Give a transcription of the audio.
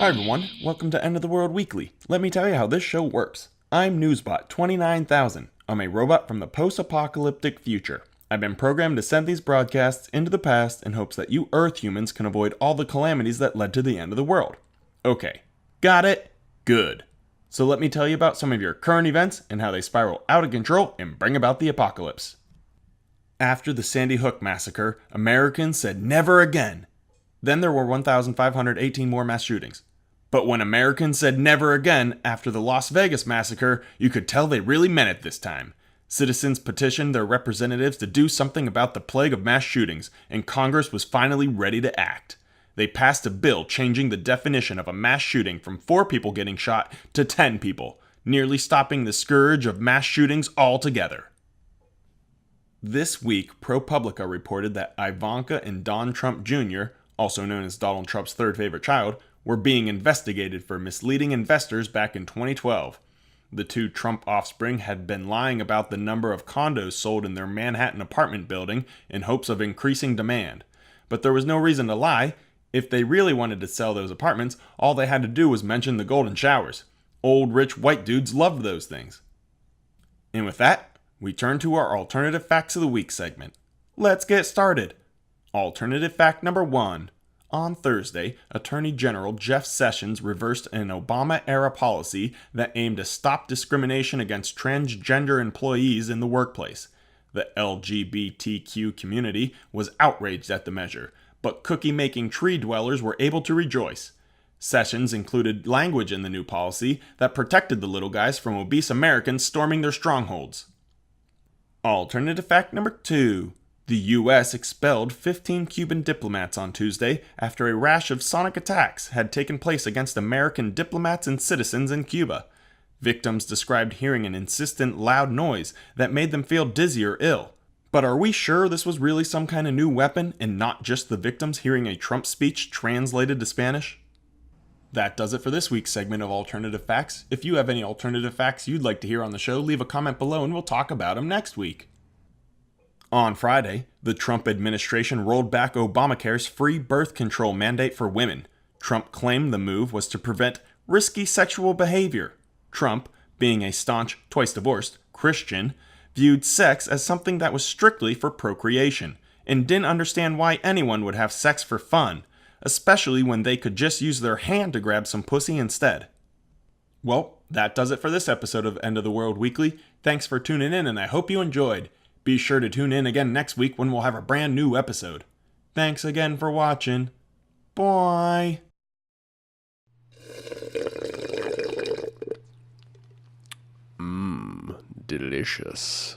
Hi everyone, welcome to End of the World Weekly. Let me tell you how this show works. I'm Newsbot 29,000. I'm a robot from the post-apocalyptic future. I've been programmed to send these broadcasts into the past in hopes that you Earth humans can avoid all the calamities that led to the end of the world. Okay, got it? Good. So let me tell you about some of your current events and how they spiral out of control and bring about the apocalypse. After the Sandy Hook massacre, Americans said never again. Then there were 1,518 more mass shootings. But when Americans said never again after the Las Vegas massacre, you could tell they really meant it this time. Citizens petitioned their representatives to do something about the plague of mass shootings, and Congress was finally ready to act. They passed a bill changing the definition of a mass shooting from 4 people getting shot to 10 people, nearly stopping the scourge of mass shootings altogether. This week, ProPublica reported that Ivanka and Don Trump Jr., also known as Donald Trump's third favorite child, were being investigated for misleading investors back in 2012. The two Trump offspring had been lying about the number of condos sold in their Manhattan apartment building in hopes of increasing demand. But there was no reason to lie. If they really wanted to sell those apartments, all they had to do was mention the golden showers. Old rich white dudes loved those things. And with that, we turn to our Alternative Facts of the Week segment. Let's get started. Alternative fact number 1. On Thursday, Attorney General Jeff Sessions reversed an Obama-era policy that aimed to stop discrimination against transgender employees in the workplace. The LGBTQ community was outraged at the measure, but cookie-making tree dwellers were able to rejoice. Sessions included language in the new policy that protected the little guys from obese Americans storming their strongholds. Alternative fact number 2. The U.S. expelled 15 Cuban diplomats on Tuesday after a rash of sonic attacks had taken place against American diplomats and citizens in Cuba. Victims described hearing an insistent, loud noise that made them feel dizzy or ill. But are we sure this was really some kind of new weapon and not just the victims hearing a Trump speech translated to Spanish? That does it for this week's segment of Alternative Facts. If you have any alternative facts you'd like to hear on the show, leave a comment below and we'll talk about them next week. On Friday, the Trump administration rolled back Obamacare's free birth control mandate for women. Trump claimed the move was to prevent risky sexual behavior. Trump, being a staunch, twice-divorced Christian, viewed sex as something that was strictly for procreation, and didn't understand why anyone would have sex for fun, especially when they could just use their hand to grab some pussy instead. Well, that does it for this episode of End of the World Weekly. Thanks for tuning in, and I hope you enjoyed. Be sure to tune in again next week when we'll have a brand new episode. Thanks again for watching. Bye. Delicious.